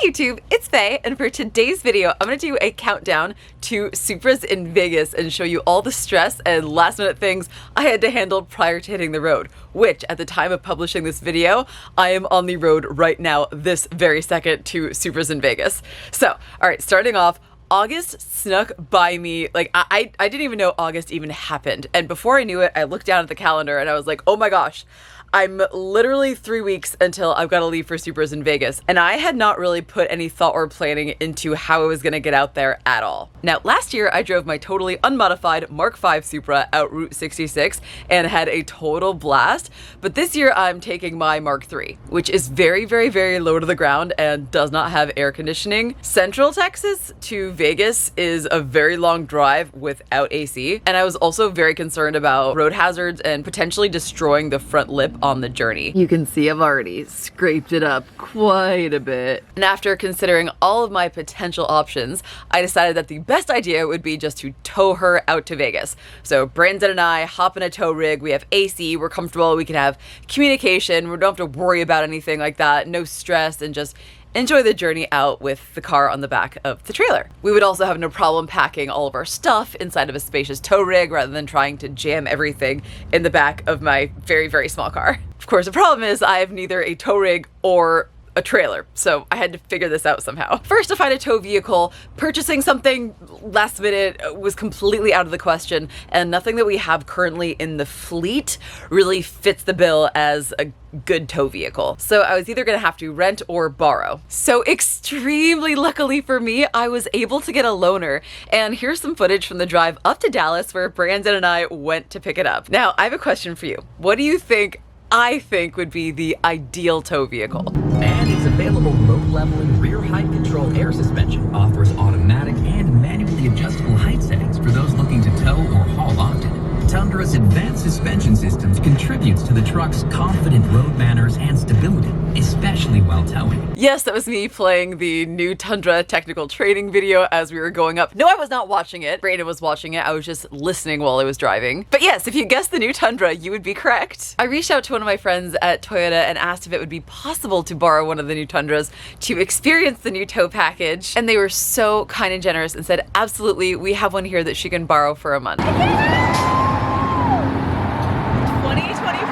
Hey YouTube, it's Faye, and for today's video, I'm gonna do a countdown to Supras in Vegas and show you all the stress and last minute things I had to handle prior to hitting the road, which at the time of publishing this video, I am on the road right now, this very second, to Supras in Vegas. So, all right, starting off, August snuck by me. Like, I didn't even know August even happened. And before I knew it, I looked down at the calendar and I was like, oh my gosh, I'm literally 3 weeks until I've got to leave for Supras in Vegas. And I had not really put any thought or planning into how I was going to get out there at all. Now, last year I drove my totally unmodified Mark V Supra out Route 66 and had a total blast. But this year I'm taking my Mark III, which is very, very, very low to the ground and does not have air conditioning. Central Texas to Vegas is a very long drive without AC. And I was also very concerned about road hazards and potentially destroying the front lip on the journey. You can see I've already scraped it up quite a bit. And after considering all of my potential options, I decided that the best idea would be just to tow her out to Vegas. So Brandon and I hop in a tow rig, we have AC, we're comfortable, we can have communication, we don't have to worry about anything like that, no stress, and just enjoy the journey out with the car on the back of the trailer. We would also have no problem packing all of our stuff inside of a spacious tow rig rather than trying to jam everything in the back of my very, very small car. Of course, the problem is I have neither a tow rig or a trailer, so I had to figure this out somehow. First, to find a tow vehicle, purchasing something last minute was completely out of the question, and nothing that we have currently in the fleet really fits the bill as a good tow vehicle. So I was either gonna have to rent or borrow. So extremely luckily for me, I was able to get a loaner, and here's some footage from the drive up to Dallas where Brandon and I went to pick it up. Now, I have a question for you. What do you think I think would be the ideal tow vehicle? And its available low-level and rear height control air suspension offers automatic and manually adjustable height settings for those looking to tow or haul often. Tundra's advanced suspension systems contributes to the truck's confident road manners and stability, especially while towing. Yes, that was me playing the new Tundra technical training video as we were going up. No, I was not watching it. Brandon was watching it. I was just listening while I was driving. But yes, if you guessed the new Tundra, you would be correct. I reached out to one of my friends at Toyota and asked if it would be possible to borrow one of the new Tundras to experience the new tow package. And they were so kind and generous and said, absolutely, we have one here that she can borrow for a month. 2024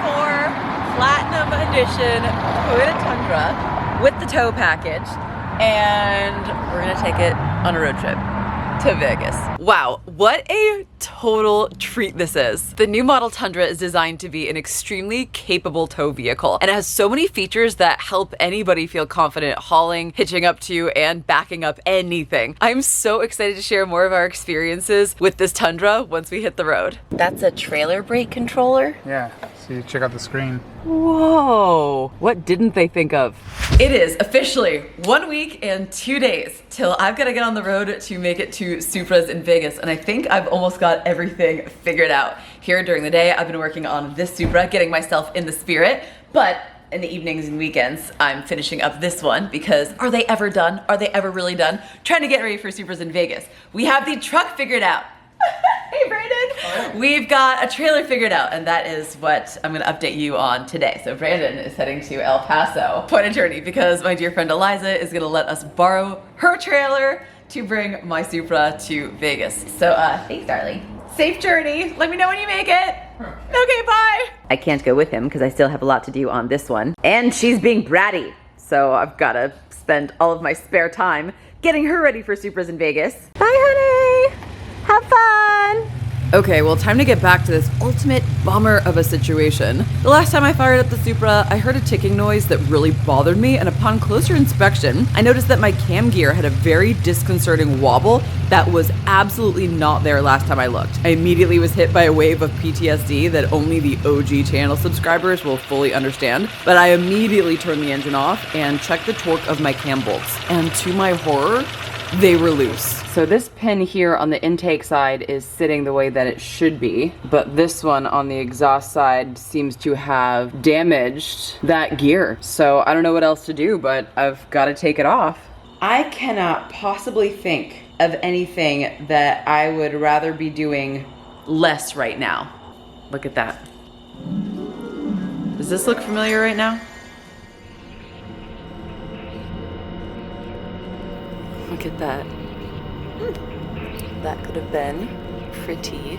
Platinum Edition Toyota Tundra with the tow package, and we're gonna take it on a road trip to Vegas. Wow, what a total treat this is. The new model Tundra is designed to be an extremely capable tow vehicle, and it has so many features that help anybody feel confident hauling, hitching up to, and backing up anything. I'm so excited to share more of our experiences with this Tundra once we hit the road. That's a trailer brake controller? Yeah, so you check out the screen. Whoa, what didn't they think of? It is officially 1 week and 2 days till I've got to get on the road to make it to Supras in Vegas, and I think I've almost got everything figured out. Here during the day, I've been working on this Supra, getting myself in the spirit, but in the evenings and weekends, I'm finishing up this one because are they ever done? Are they ever really done? Trying to get ready for Supras in Vegas. We have the truck figured out. Hey Brandon! We've got a trailer figured out, and that is what I'm gonna update you on today. So Brandon is heading to El Paso, point of journey, because my dear friend Eliza is gonna let us borrow her trailer to bring my Supra to Vegas. So thanks darling. Safe journey, let me know when you make it. Okay, bye! I can't go with him because I still have a lot to do on this one. And she's being bratty, so I've gotta spend all of my spare time getting her ready for Supras in Vegas. Bye honey! Have fun! Okay, well, time to get back to this ultimate bummer of a situation. The last time I fired up the Supra, I heard a ticking noise that really bothered me, and upon closer inspection, I noticed that my cam gear had a very disconcerting wobble that was absolutely not there last time I looked. I immediately was hit by a wave of PTSD that only the OG channel subscribers will fully understand, but I immediately turned the engine off and checked the torque of my cam bolts, and to my horror, they were loose. So this pin here on the intake side is sitting the way that it should be, but this one on the exhaust side seems to have damaged that gear. So I don't know what else to do, but I've got to take it off. I cannot possibly think of anything that I would rather be doing less right now. Look at that. Does this look familiar right now? Look at that. That could have been pretty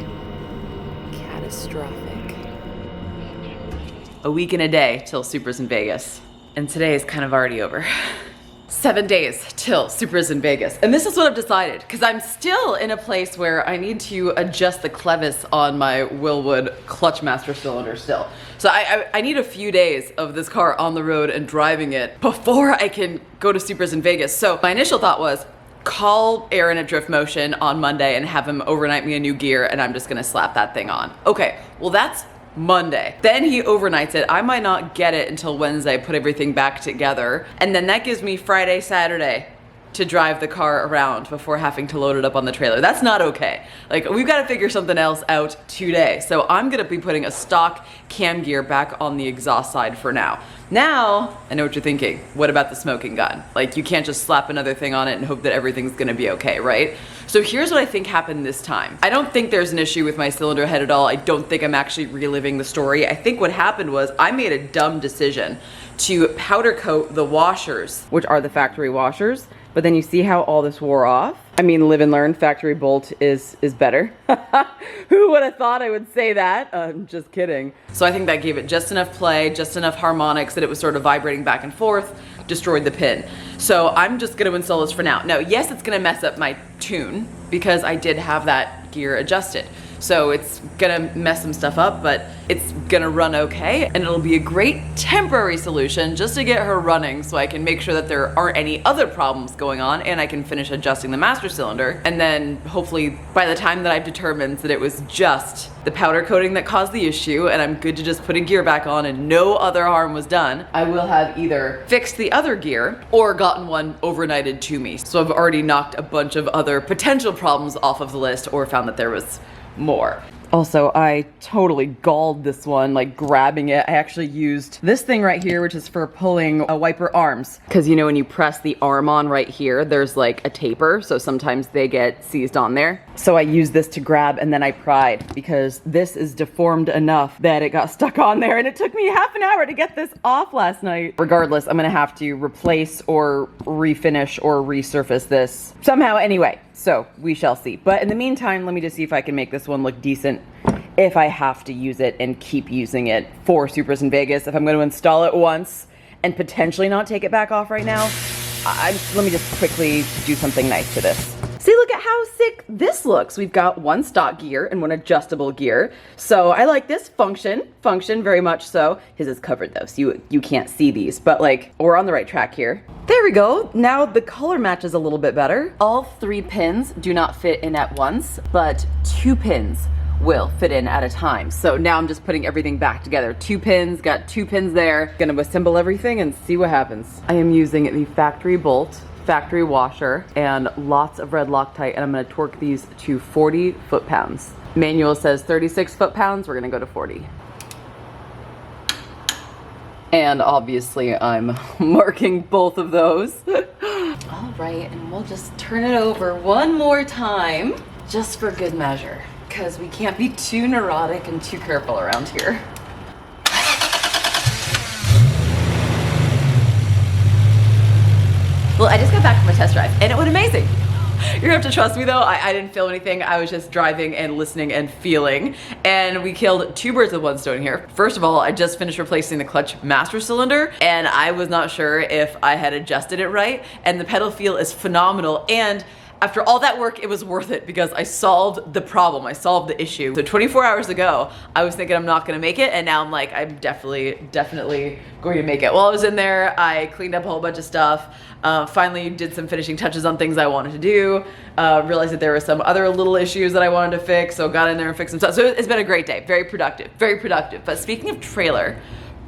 catastrophic. A week and a day till Supras in Vegas. And today is kind of already over. 7 days till Supras in Vegas. And this is what I've decided, because I'm still in a place where I need to adjust the clevis on my Willwood clutch master cylinder still. So I need a few days of this car on the road and driving it before I can go to Supras in Vegas. So my initial thought was, call Aaron at Drift Motion on Monday and have him overnight me a new gear, and I'm just gonna slap that thing on. Okay, well that's Monday. Then he overnights it. I might not get it until Wednesday, put everything back together. And then that gives me Friday, Saturday to drive the car around before having to load it up on the trailer. That's not okay. Like, we've got to figure something else out today. So I'm gonna be putting a stock cam gear back on the exhaust side for now. Now, I know what you're thinking. What about the smoking gun? Like, you can't just slap another thing on it and hope that everything's gonna be okay, right? So here's what I think happened this time. I don't think there's an issue with my cylinder head at all. I don't think I'm actually reliving the story. I think what happened was I made a dumb decision to powder coat the washers, which are the factory washers. But then you see how all this wore off? I mean, live and learn, factory bolt is better. Who would have thought I would say that? I'm just kidding. So I think that gave it just enough play, just enough harmonics that it was sort of vibrating back and forth, destroyed the pin. So I'm just gonna install this for now. Now, yes, it's gonna mess up my tune because I did have that gear adjusted. So it's gonna mess some stuff up, but it's gonna run okay, and it'll be a great temporary solution just to get her running so I can make sure that there aren't any other problems going on and I can finish adjusting the master cylinder. And then hopefully by the time that I've determined that it was just the powder coating that caused the issue and I'm good to just put a gear back on and no other harm was done, I will have either fixed the other gear or gotten one overnighted to me. So I've already knocked a bunch of other potential problems off of the list or found that there was more. Also, I totally galled this one, like grabbing it. I actually used this thing right here, which is for pulling wiper arms. Because you know when you press the arm on right here, there's like a taper, so sometimes they get seized on there. So I used this to grab and then I pried because this is deformed enough that it got stuck on there and it took me half an hour to get this off last night. Regardless, I'm gonna have to replace or refinish or resurface this somehow anyway. So we shall see. But in the meantime, let me just see if I can make this one look decent if I have to use it and keep using it for Supras in Vegas. If I'm going to install it once and potentially not take it back off right now, let me just quickly do something nice to this. See, look at how sick this looks. We've got one stock gear and one adjustable gear. So I like this function very much so. His is covered though, so you can't see these, but like, we're on the right track here. There we go. Now the color matches a little bit better. All 3 pins do not fit in at once, but 2 pins will fit in at a time. So now I'm just putting everything back together. 2 pins, got 2 pins there. Gonna assemble everything and see what happens. I am using the factory bolt, factory washer, and lots of red Loctite, and I'm gonna torque these to 40 foot-pounds. Manual says 36 foot-pounds, we're gonna go to 40. And obviously I'm marking both of those. All right, and we'll just turn it over one more time, just for good measure, because we can't be too neurotic and too careful around here. Well, I just got back from a test drive and it went amazing. You're gonna have to trust me though, I didn't film anything. I was just driving and listening and feeling. And we killed 2 birds with 1 stone here. First of all, I just finished replacing the clutch master cylinder and I was not sure if I had adjusted it right. And the pedal feel is phenomenal. And after all that work, it was worth it because I solved the problem. I solved the issue. So 24 hours ago, I was thinking I'm not gonna make it, and now I'm like, I'm definitely going to make it. While I was in there, I cleaned up a whole bunch of stuff, finally did some finishing touches on things I wanted to do, realized that there were some other little issues that I wanted to fix, so got in there and fixed some stuff. So it's been a great day, very productive, very productive. But speaking of trailer,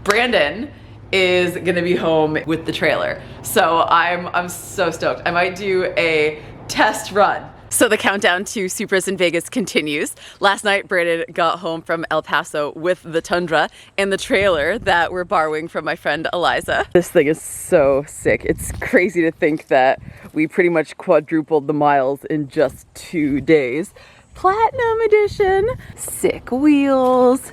Brandon is gonna be home with the trailer. So I'm so stoked. I might do a test run. So the countdown to Supras in Vegas continues. Last night, Brandon got home from El Paso with the Tundra and the trailer that we're borrowing from my friend Eliza. This thing is so sick. It's crazy to think that we pretty much quadrupled the miles in just 2 days. Platinum edition, sick wheels,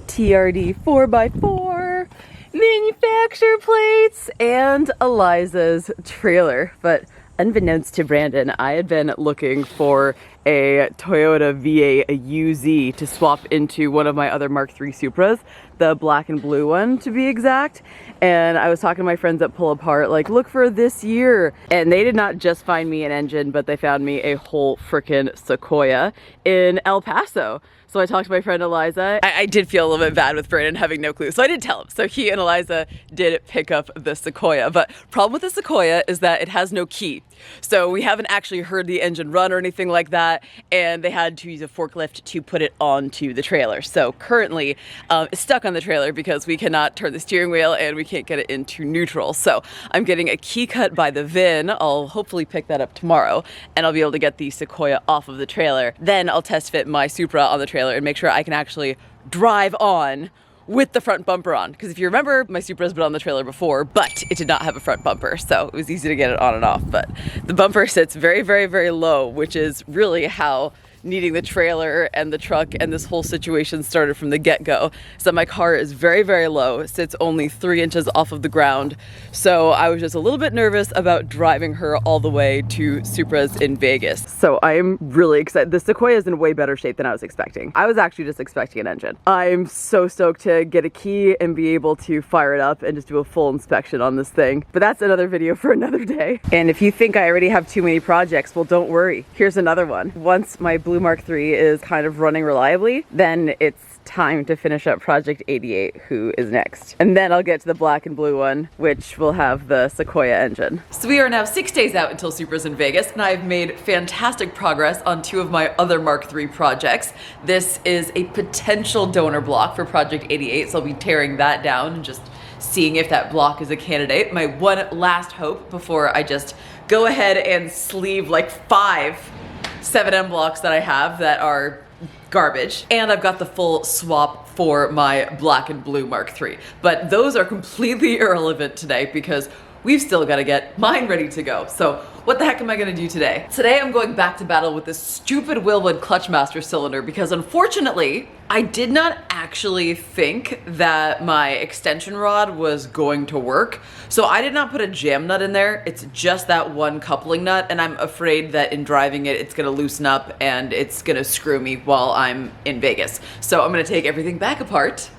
TRD 4x4, manufacturer plates, and Eliza's trailer. But Unbeknownst to Brandon, I had been looking for a Toyota V8, a UZ, to swap into one of my other Mark III Supras, the black and blue one to be exact. And I was talking to my friends at Pull Apart, like, look for this year. And they did not just find me an engine, but they found me a whole frickin' Sequoia in El Paso. So I talked to my friend Eliza. I did feel a little bit bad with Brandon having no clue, so I did tell him. So he and Eliza did pick up the Sequoia, but problem with the Sequoia is that it has no key. So we haven't actually heard the engine run or anything like that, and they had to use a forklift to put it onto the trailer. So currently it's stuck on the trailer because we cannot turn the steering wheel and we can't get it into neutral. So I'm getting a key cut by the VIN. I'll hopefully pick that up tomorrow, and I'll be able to get the Sequoia off of the trailer. Then I'll test fit my Supra on the trailer and make sure I can actually drive on with the front bumper on. Because if you remember, my Supra's been on the trailer before, but it did not have a front bumper, so it was easy to get it on and off. But the bumper sits very, very, very low, which is really how needing the trailer and the truck and this whole situation started from the get-go. So my car is very, very low. It sits only 3 inches off of the ground. So I was just a little bit nervous about driving her all the way to Supras in Vegas. So I'm really excited. The Sequoia is in way better shape than I was expecting. I was actually just expecting an engine. I'm so stoked to get a key and be able to fire it up and just do a full inspection on this thing. But that's another video for another day. And if you think I already have too many projects, well, don't worry. Here's another one. Once my blue Mark III is kind of running reliably, then it's time to finish up Project 88, who is next. And then I'll get to the black and blue one, which will have the Sequoia engine. So we are now 6 days out until Supras in Vegas, and I've made fantastic progress on 2 of my other Mark III projects. This is a potential donor block for Project 88, so I'll be tearing that down and just seeing if that block is a candidate. My one last hope before I just go ahead and sleeve like 5 7M blocks that I have that are garbage, and I've got the full swap for my black and blue Mark III. But those are completely irrelevant today because we've still got to get mine ready to go. So what the heck am I going to do today? Today I'm going back to battle with this stupid Wilwood clutch master cylinder because unfortunately I did not actually think that my extension rod was going to work. So I did not put a jam nut in there. It's just that one coupling nut, and I'm afraid that in driving it, it's gonna loosen up and it's gonna screw me while I'm in Vegas. So I'm gonna take everything back apart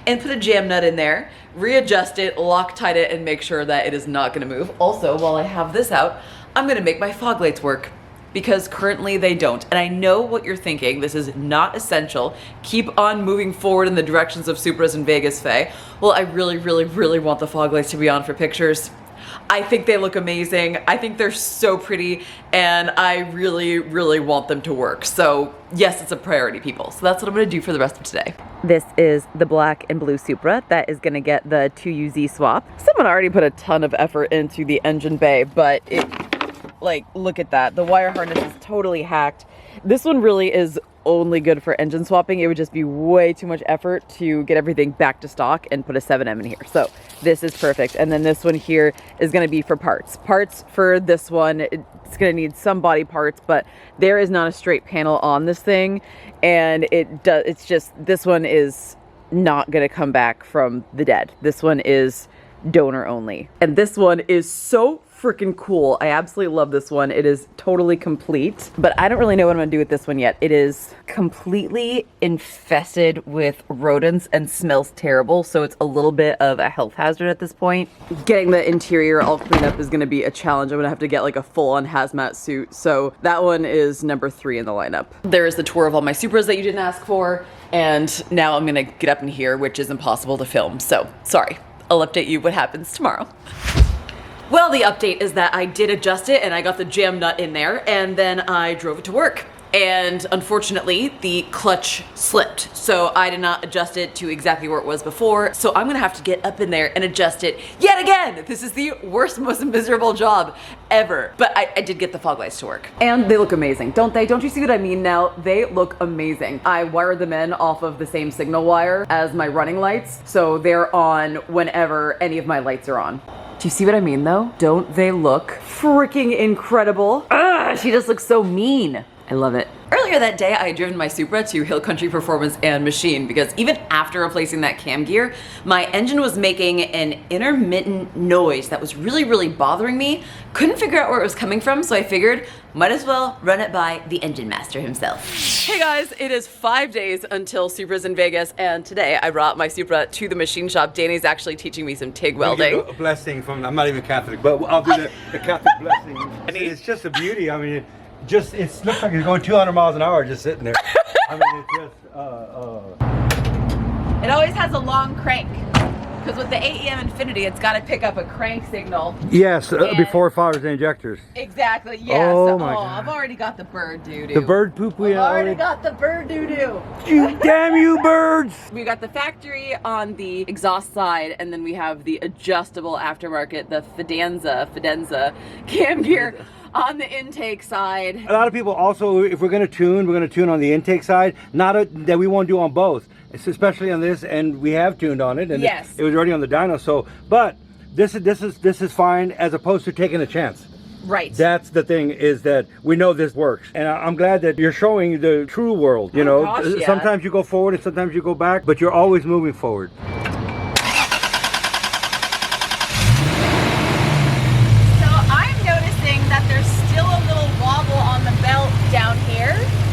and put a jam nut in there, readjust it, Loctite it, and make sure that it is not gonna move. Also, while I have this out, I'm gonna make my fog lights work because currently they don't. And I know what you're thinking, this is not essential. Keep on moving forward in the directions of Supras in Vegas, Faye. Well, I really, really, really want the fog lights to be on for pictures. I think they look amazing. I think they're so pretty, and I really, really want them to work. So yes, it's a priority, people. So that's what I'm gonna do for the rest of today. This is the black and blue Supra that is gonna get the 2UZ swap. Someone already put a ton of effort into the engine bay, but it, like, look at that. The wire harness is totally hacked. This one really is only good for engine swapping. It would just be way too much effort to get everything back to stock and put a 7M in here. So this is perfect. And then this one here is going to be for parts. Parts for this one, it's going to need some body parts, but there is not a straight panel on this thing. And it's just, this one is not going to come back from the dead. This one is donor only. And this one is so freaking cool. I absolutely love this one. It is totally complete, but I don't really know what I'm gonna do with this one yet. It is completely infested with rodents and smells terrible, so it's a little bit of a health hazard at this point. Getting the interior all cleaned up is gonna be a challenge. I'm gonna have to get like a full-on hazmat suit, so that one is number 3 in the lineup. There is the tour of all my Supras that you didn't ask for, and now I'm gonna get up in here, which is impossible to film, so sorry. I'll update you what happens tomorrow. Well, the update is that I did adjust it and I got the jam nut in there, and then I drove it to work. And unfortunately, the clutch slipped. So I did not adjust it to exactly where it was before. So I'm gonna have to get up in there and adjust it yet again. This is the worst, most miserable job ever. But I did get the fog lights to work. And they look amazing, don't they? Don't you see what I mean now? They look amazing. I wired them in off of the same signal wire as my running lights. So they're on whenever any of my lights are on. Do you see what I mean though? Don't they look freaking incredible? Ugh, she just looks so mean. I love it. Earlier that day, I had driven my Supra to Hill Country Performance and Machine because even after replacing that cam gear, my engine was making an intermittent noise that was really, really bothering me. Couldn't figure out where it was coming from, so I figured might as well run it by the engine master himself. Hey guys, it is 5 days until Supra's in Vegas, and today I brought my Supra to the machine shop. Danny's actually teaching me some TIG welding. A blessing from, I'm not even Catholic, but I'll do the Catholic blessing. And it's just a beauty. I mean, it looks like it's going 200 miles an hour just sitting there. I mean, it's just, It always has a long crank, because with the AEM Infinity, it's got to pick up a crank signal. yes, before it fires the injectors. Exactly, yes. Oh my God. I've already got the bird doo-doo. The bird poop we I've already got the bird doo-doo. Damn you birds! We got the factory on the exhaust side, and then we have the adjustable aftermarket, the Fidenza cam gear on the intake side. A lot of people also, if we're going to tune on the intake side, that we won't do on both. It's especially on this, and we have tuned on it, and yes, it was already on the dyno. So, but this is fine as opposed to taking a chance. Right. That's the thing, is that we know this works, and I'm glad that you're showing the true world. You know, gosh, yeah. Sometimes you go forward and sometimes you go back, but you're always moving forward.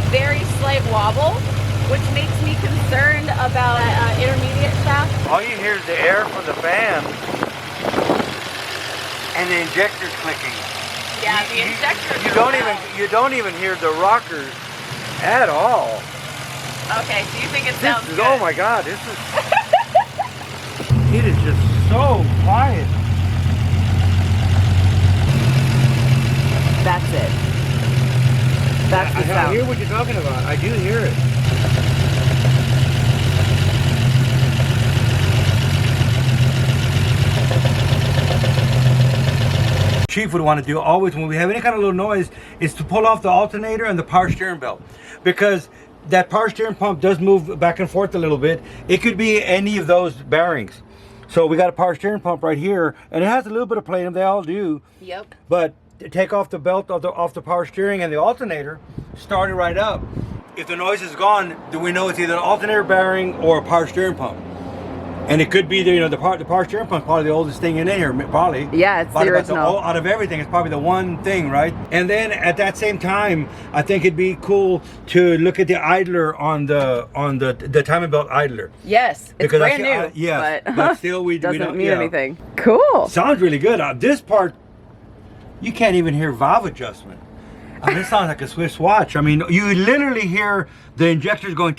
Very slight wobble, which makes me concerned about intermediate shaft. All you hear is the air from the fan and the injectors clicking. Yeah, the injectors. You don't even hear the rockers at all. Okay, so you think it sounds good? Oh my God, this is it is just so quiet. That's it. That's the sound. I hear what you're talking about. I do hear it. Chief would want to do always when we have any kind of little noise is to pull off the alternator and the power steering belt, because that power steering pump does move back and forth a little bit. It could be any of those bearings. So we got a power steering pump right here, and it has a little bit of play in them. They all do. Yep. But take off the belt off the power steering and the alternator, start it right up. If the noise is gone, then we know it's either an alternator bearing or a power steering pump. And it could be the power steering pump is probably the oldest thing in here, probably. Yeah, it's the original. Out of everything, it's probably the one thing, right? And then at that same time, I think it'd be cool to look at the idler on the timing belt idler. Yes, it's because brand new. Yes, but still we doesn't don't mean anything. Cool. Sounds really good. This part, you can't even hear valve adjustment. I mean, it sounds like a Swiss watch. I mean, you literally hear the injectors going,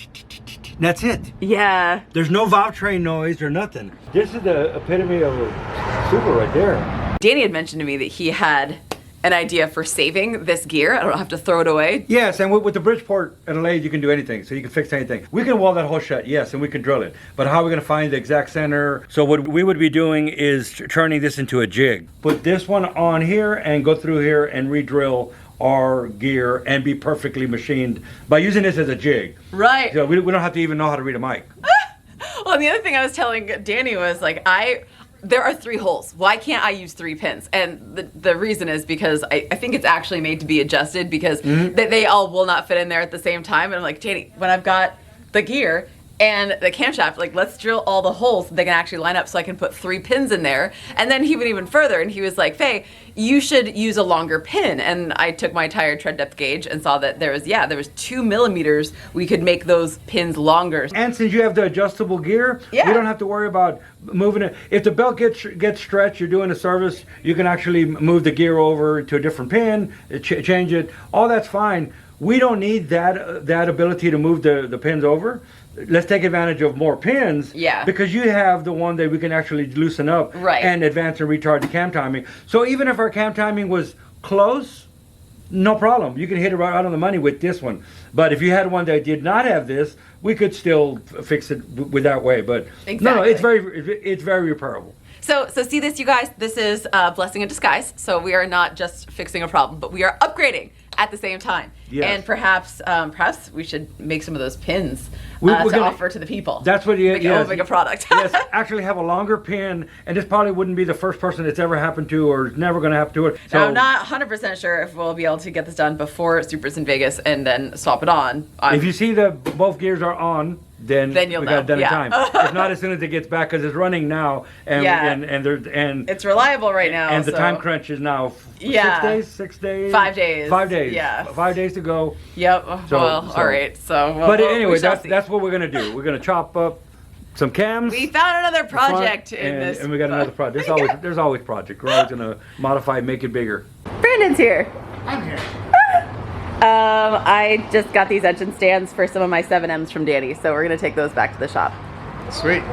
that's it. Yeah. There's no valve train noise or nothing. This is the epitome of a Super right there. Danny had mentioned to me that he had an idea for saving this gear. I don't have to throw it away. Yes, and with the Bridgeport and a lathe, you can do anything. So you can fix anything. We can weld that hole shut, yes, and we can drill it. But how are we going to find the exact center? So what we would be doing is turning this into a jig. Put this one on here and go through here and re-drill our gear and be perfectly machined by using this as a jig. Right. So we don't have to even know how to read a mic. Well, and the other thing I was telling Danny was like, there are 3 holes. Why can't I use 3 pins? And the reason is because I think it's actually made to be adjusted because they all will not fit in there at the same time. And I'm like, Danny, when I've got the gear and the camshaft, like, let's drill all the holes so they can actually line up so I can put 3 pins in there. And then he went even further and he was like, Faye, you should use a longer pin. And I took my tire tread depth gauge and saw that there was 2 millimeters. We could make those pins longer. And since you have the adjustable gear, you don't have to worry about moving it. If the belt gets stretched, you're doing a service, you can actually move the gear over to a different pin, change it. All that's fine. We don't need that ability to move the pins over. Let's take advantage of more pins. Yeah. Because you have the one that we can actually loosen up and advance and retard the cam timing. So even if our cam timing was close, no problem. You can hit it right on the money with this one. But if you had one that did not have this, we could still fix it with that way. But no, it's very repairable. So see this, you guys? This is a blessing in disguise. So we are not just fixing a problem, but we are upgrading at the same time. Yes. And perhaps we should make some of those pins We're to gonna- offer to the people. That's what you Make a product. Yes, actually have a longer pin, and this probably wouldn't be the first person it's ever happened to, or is never going to happen to it. So Now, I'm not 100% sure if we'll be able to get this done before Supras in Vegas and then swap it on. if you see that both gears are on, then you'll we know, got it done yeah. in time. It's not as soon as it gets back because it's running now, and Yeah. and It's reliable right now. and the so- time crunch is now Yeah. 6 days, 5 days. 5 days, Yeah. 5 days to go. Yep. So- Well, so- all right. So, well, But we anyway, shall see. that's what we're gonna do. We're gonna chop up some cams. We found another front, project in and, this. and we got another project. There's always project. We're always gonna modify, make it bigger. Brandon's here. I'm here. I just got these engine stands for some of my 7Ms from Danny, so we're gonna take those back to the shop. Sweet.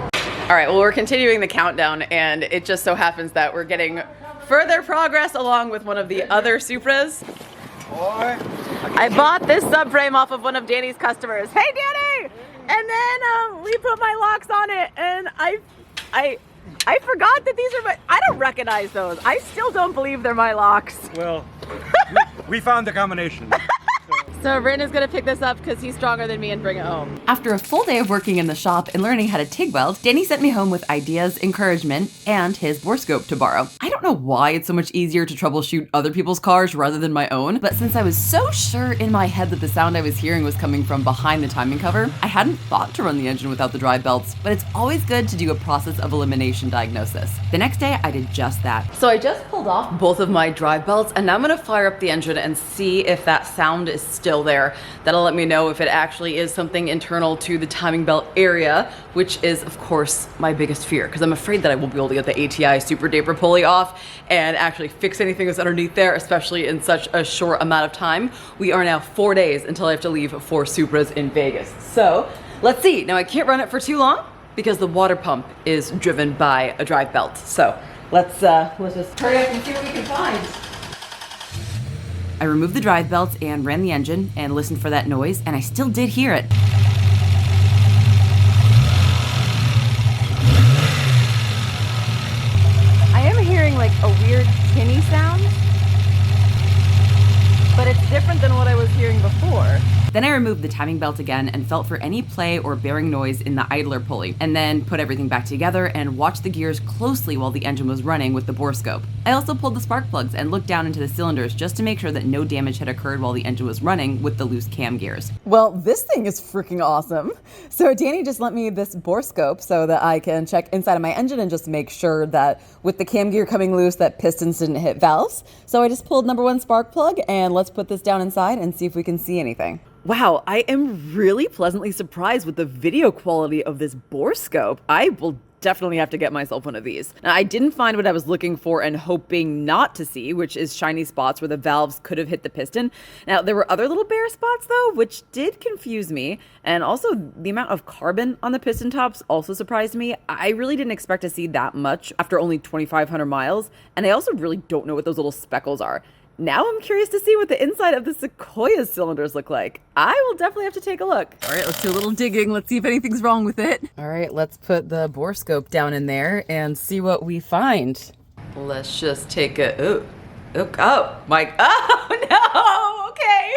All right, well, we're continuing the countdown, and it just so happens that we're getting further progress along with one of the other Supras. Boy. I bought this subframe off of one of Danny's customers. Hey, Danny! And then we put my locks on it, and I forgot that these are my. I don't recognize those. I still don't believe they're my locks. Well, we found the combination. So Brandon's gonna pick this up because he's stronger than me and bring it home. After a full day of working in the shop and learning how to TIG weld, Danny sent me home with ideas, encouragement, and his borescope to borrow. I don't know why it's so much easier to troubleshoot other people's cars rather than my own, but since I was so sure in my head that the sound I was hearing was coming from behind the timing cover, I hadn't thought to run the engine without the drive belts, but it's always good to do a process of elimination diagnosis. The next day, I did just that. So I just pulled off both of my drive belts, and now I'm gonna fire up the engine and see if that sound is still there. That'll let me know if it actually is something internal to the timing belt area, which is of course my biggest fear, because I'm afraid that I won't be able to get the ATI Super Daper pulley off and actually fix anything that's underneath there, especially in such a short amount of time. We are now 4 days until I have to leave for Supras in Vegas. So let's see. Now I can't run it for too long because the water pump is driven by a drive belt. So let's just hurry up and see what we can find. I removed the drive belts and ran the engine and listened for that noise, and I still did hear it. I am hearing like a weird tinny sound, but it's different than what I was hearing before. Then I removed the timing belt again and felt for any play or bearing noise in the idler pulley, and then put everything back together and watched the gears closely while the engine was running with the borescope. I also pulled the spark plugs and looked down into the cylinders just to make sure that no damage had occurred while the engine was running with the loose cam gears. Well, this thing is freaking awesome. So Danny just lent me this borescope so that I can check inside of my engine and just make sure that with the cam gear coming loose that pistons didn't hit valves. So I just pulled number 1 spark plug, and let's put this down inside and see if we can see anything. Wow, I am really pleasantly surprised with the video quality of this borescope. I will definitely have to get myself one of these. Now, I didn't find what I was looking for and hoping not to see, which is shiny spots where the valves could have hit the piston. Now, there were other little bare spots though, which did confuse me. And also the amount of carbon on the piston tops also surprised me. I really didn't expect to see that much after only 2,500 miles. And I also really don't know what those little speckles are. Now I'm curious to see what the inside of the Sequoia cylinders look like. I will definitely have to take a look. All right, let's do a little digging. Let's see if anything's wrong with it. All right, let's put the borescope down in there and see what we find. Let's just take a, oh no, okay.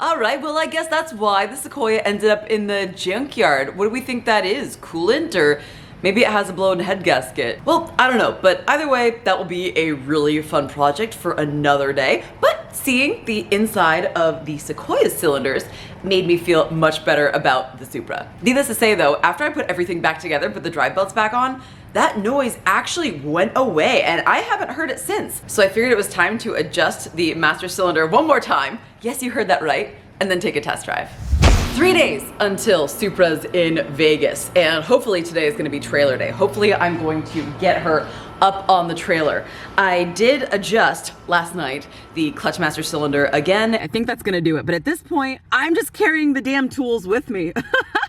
All right, well, I guess that's why the Sequoia ended up in the junkyard. What do we think that is? Coolant, or maybe it has a blown head gasket? Well, I don't know, but either way, that will be a really fun project for another day. But seeing the inside of the Sequoia cylinders made me feel much better about the Supra. Needless to say though, after I put everything back together, put the drive belts back on, that noise actually went away and I haven't heard it since. So I figured it was time to adjust the master cylinder one more time. Yes, you heard that right. And then take a test drive. 3 days until Supra's in Vegas, and hopefully today is going to be trailer day. Hopefully I'm going to get her up on the trailer. I did adjust last night the clutch master cylinder again. I think that's going to do it, but at this point I'm just carrying the damn tools with me.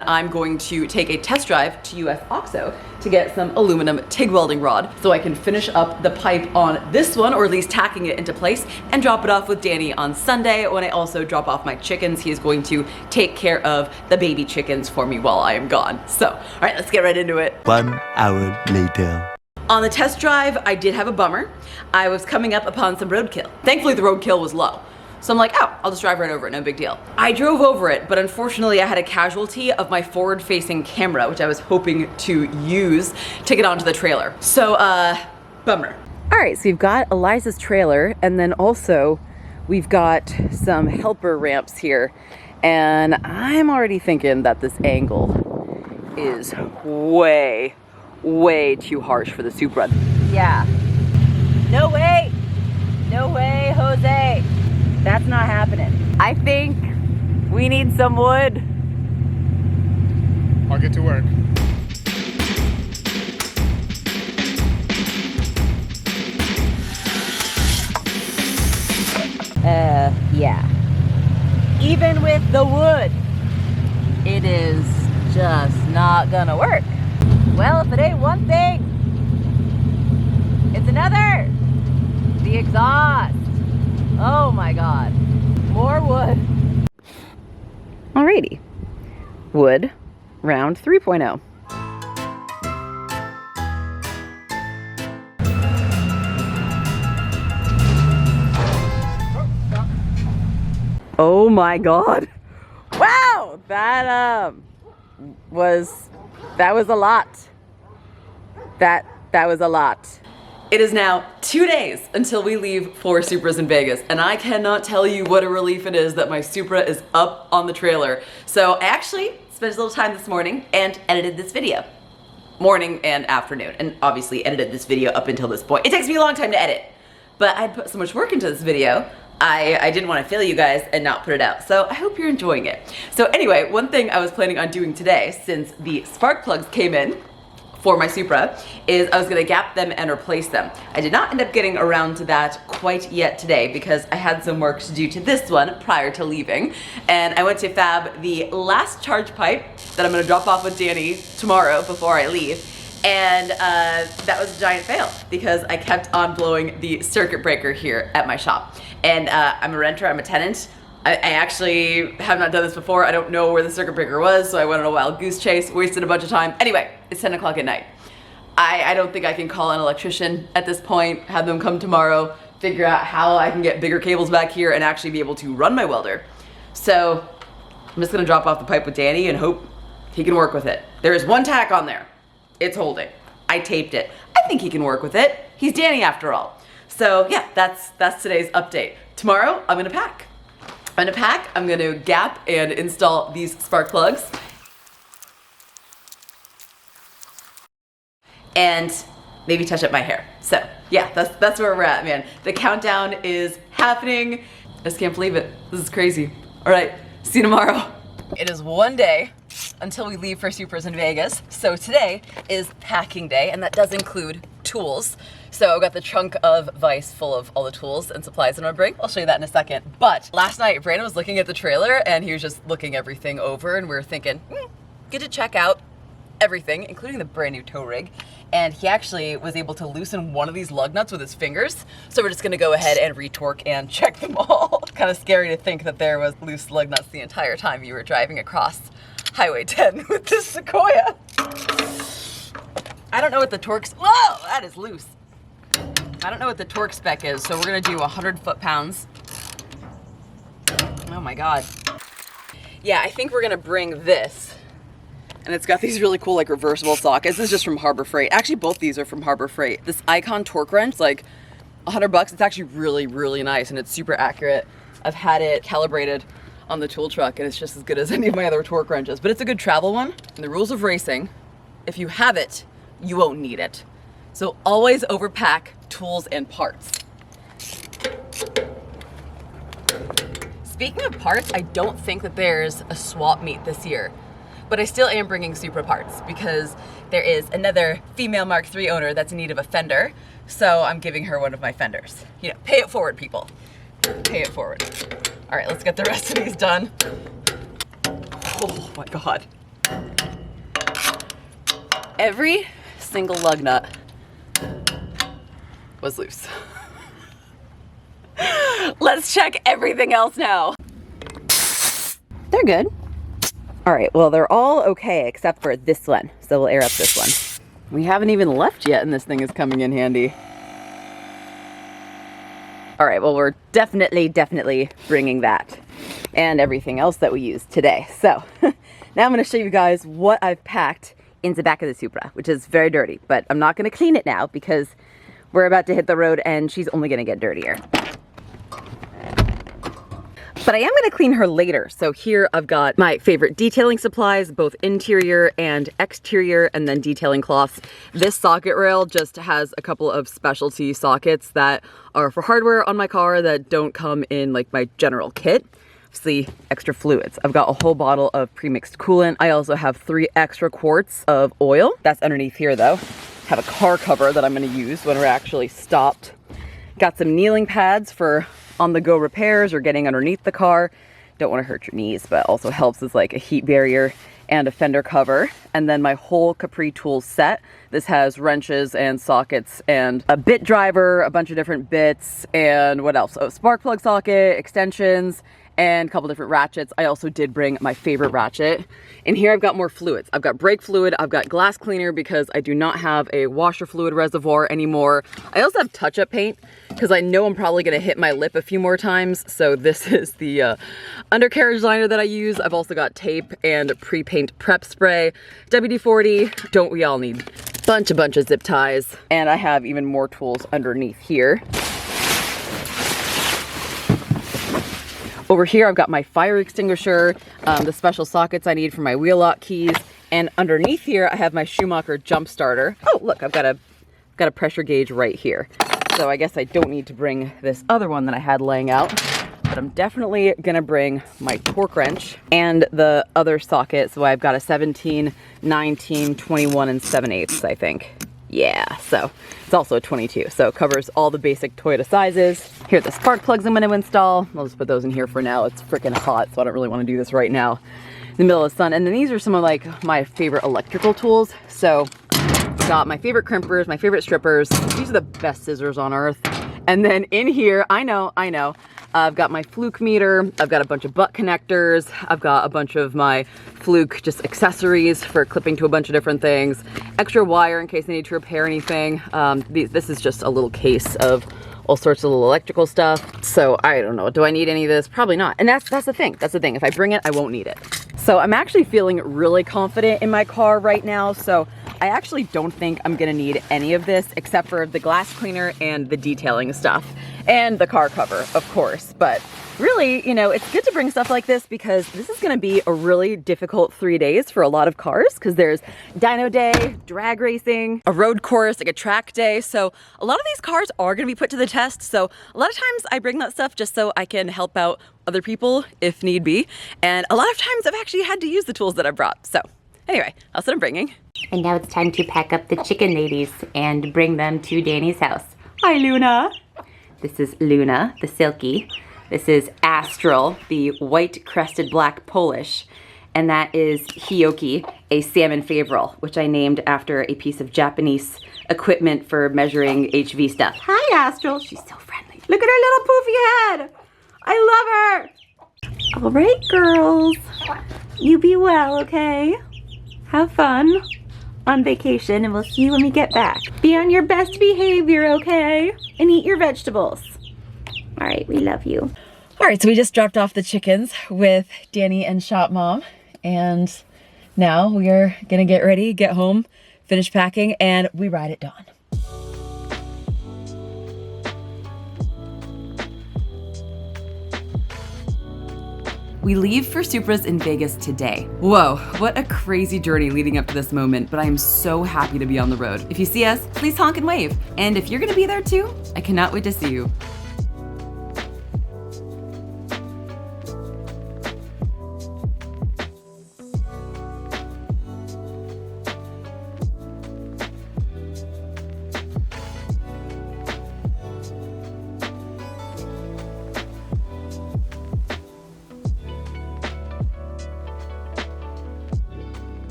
I'm going to take a test drive to US Oxo to get some aluminum TIG welding rod so I can finish up the pipe on this one, or at least tacking it into place, and drop it off with Danny on Sunday. When I also drop off my chickens, he is going to take care of the baby chickens for me while I am gone. So, all right, let's get right into it. 1 hour later. On the test drive, I did have a bummer. I was coming up upon some roadkill. Thankfully, the roadkill was low. So I'm like, oh, I'll just drive right over it, no big deal. I drove over it, but unfortunately I had a casualty of my forward-facing camera, which I was hoping to use to get onto the trailer. So, bummer. All right, so you've got Eliza's trailer, and then also we've got some helper ramps here. And I'm already thinking that this angle is way, way too harsh for the Supra. Yeah. No way. No way, Jose. That's not happening. I think we need some wood. I'll get to work. Yeah. Even with the wood, it is just not gonna work. Well, if it ain't one thing, it's another. The exhaust. Oh my God. More wood. Alrighty. Wood, round 3.0. Oh my God. Wow, that was a lot. That was a lot. It is now 2 days until we leave for Supras in Vegas, and I cannot tell you what a relief it is that my Supra is up on the trailer. So I actually spent a little time this morning and edited this video. Morning and afternoon, and obviously edited this video up until this point. It takes me a long time to edit, but I put so much work into this video, I didn't want to fail you guys and not put it out. So I hope you're enjoying it. So anyway, one thing I was planning on doing today, since the spark plugs came in for my Supra, is I was gonna gap them and replace them. I did not end up getting around to that quite yet today because I had some work to do to this one prior to leaving. And I went to fab the last charge pipe that I'm gonna drop off with Danny tomorrow before I leave. And that was a giant fail because I kept on blowing the circuit breaker here at my shop. And I'm a renter, I'm a tenant. I actually have not done this before. I don't know where the circuit breaker was, so I went on a wild goose chase, wasted a bunch of time. Anyway, it's 10 o'clock at night. I don't think I can call an electrician at this point, have them come tomorrow, figure out how I can get bigger cables back here and actually be able to run my welder. So I'm just gonna drop off the pipe with Danny and hope he can work with it. There is one tack on there. It's holding. I taped it. I think he can work with it. He's Danny after all. So yeah, that's today's update. Tomorrow, I'm gonna pack. I'm gonna gap and install these spark plugs. And maybe touch up my hair. So yeah, that's where we're at, man. The countdown is happening. I just can't believe it. This is crazy. All right, see you tomorrow. It is one day until we leave for Supras in Vegas. So today is packing day, and that does include tools. So I've got the trunk of Vice full of all the tools and supplies that I'm gonna bring. I'll show you that in a second. But last night, Brandon was looking at the trailer and he was just looking everything over, and we were thinking, good to check out everything, including the brand new tow rig. And he actually was able to loosen one of these lug nuts with his fingers. So we're just gonna go ahead and retorque and check them all. Kind of scary to think that there was loose lug nuts the entire time you were driving across Highway 10 with this Sequoia. I don't know what the torque, whoa, that is loose. I don't know what the torque spec is, so we're gonna do 100 foot-pounds. Oh my God. Yeah, I think we're gonna bring this. And it's got these really cool like reversible sockets. This is just from Harbor Freight. Actually, both these are from Harbor Freight. This Icon torque wrench, like $100. It's actually really, really nice and it's super accurate. I've had it calibrated on the tool truck and it's just as good as any of my other torque wrenches. But it's a good travel one. And the rules of racing, if you have it, you won't need it. So always overpack tools and parts. Speaking of parts, I don't think that there's a swap meet this year. But I still am bringing Supra parts because there is another female Mark III owner that's in need of a fender. So I'm giving her one of my fenders. You know, pay it forward, people. Pay it forward. All right, let's get the rest of these done. Oh my God. Every single lug nut was loose. Let's check everything else now. They're good. All right, well, they're all okay except for this one. So we'll air up this one. We haven't even left yet and this thing is coming in handy. All right, well, we're definitely bringing that and everything else that we use today. So now I'm gonna show you guys what I've packed in the back of the Supra, which is very dirty, but I'm not gonna clean it now because we're about to hit the road and she's only gonna get dirtier. But I am gonna clean her later. So here I've got my favorite detailing supplies, both interior and exterior, and then detailing cloths. This socket rail just has a couple of specialty sockets that are for hardware on my car that don't come in like my general kit. Obviously, extra fluids. I've got a whole bottle of pre-mixed coolant. I also have 3 extra quarts of oil. That's underneath here though. Have a car cover that I'm gonna use when we're actually stopped. Got some kneeling pads for on-the-go repairs or getting underneath the car. Don't want to hurt your knees, but also helps as like a heat barrier and a fender cover. And then my whole Capri Tools set. This has wrenches and sockets and a bit driver, a bunch of different bits, and what else? Oh, spark plug socket, extensions, and a couple different ratchets. I also did bring my favorite ratchet. In here I've got more fluids. I've got brake fluid, I've got glass cleaner because I do not have a washer fluid reservoir anymore. I also have touch-up paint because I know I'm probably gonna hit my lip a few more times. So this is the undercarriage liner that I use. I've also got tape and pre-paint prep spray, WD-40. Don't we all need bunch of zip ties? And I have even more tools underneath here. Over here, I've got my fire extinguisher, the special sockets I need for my wheel lock keys, and underneath here, I have my Schumacher jump starter. Oh, look, I've got a pressure gauge right here. So I guess I don't need to bring this other one that I had laying out, but I'm definitely gonna bring my torque wrench and the other socket. So I've got a 17, 19, 21, and 7/8, I think. Yeah, so it's also a 22, so it covers all the basic Toyota sizes. Here are the spark plugs I'm going to install. I'll just put those in here for now. It's freaking hot, so I don't really want to do this right now in the middle of the sun. And then these are some of like my favorite electrical tools. So I've got my favorite crimpers, my favorite strippers. These are the best scissors on earth. And then in here, I know, I've got my fluke meter, I've got a bunch of butt connectors, I've got a bunch of my fluke just accessories for clipping to a bunch of different things, extra wire in case I need to repair anything. This is just a little case of all sorts of little electrical stuff. So I don't know, do I need any of this? Probably not. And that's the thing. If I bring it, I won't need it. So I'm actually feeling really confident in my car right now. So I actually don't think I'm gonna need any of this except for the glass cleaner and the detailing stuff and the car cover, of course. But really, you know, it's good to bring stuff like this because this is gonna be a really difficult 3 days for a lot of cars because there's dyno day, drag racing, a road course, like a track day. So a lot of these cars are gonna be put to the test. So a lot of times I bring that stuff just so I can help out other people if need be. And a lot of times I've actually had to use the tools that I brought. So anyway, that's what I'm bringing. And now it's time to pack up the chicken ladies and bring them to Danny's house. Hi, Luna. This is Luna, the silky. This is Astral, the white crested black Polish. And that is Hioki, a salmon favorite, which I named after a piece of Japanese equipment for measuring HV stuff. Hi, Astral. She's so friendly. Look at her little poofy head. I love her. All right, girls. You be well, okay? Have fun on vacation, and we'll see you when we get back. Be on your best behavior, okay? And eat your vegetables. All right, we love you. All right, so we just dropped off the chickens with Danny and Shop Mom, and now we are gonna get ready, get home, finish packing, and we ride at dawn. We leave for Supras in Vegas today. Whoa, what a crazy journey leading up to this moment, but I am so happy to be on the road. If you see us, please honk and wave. And if you're gonna be there too, I cannot wait to see you.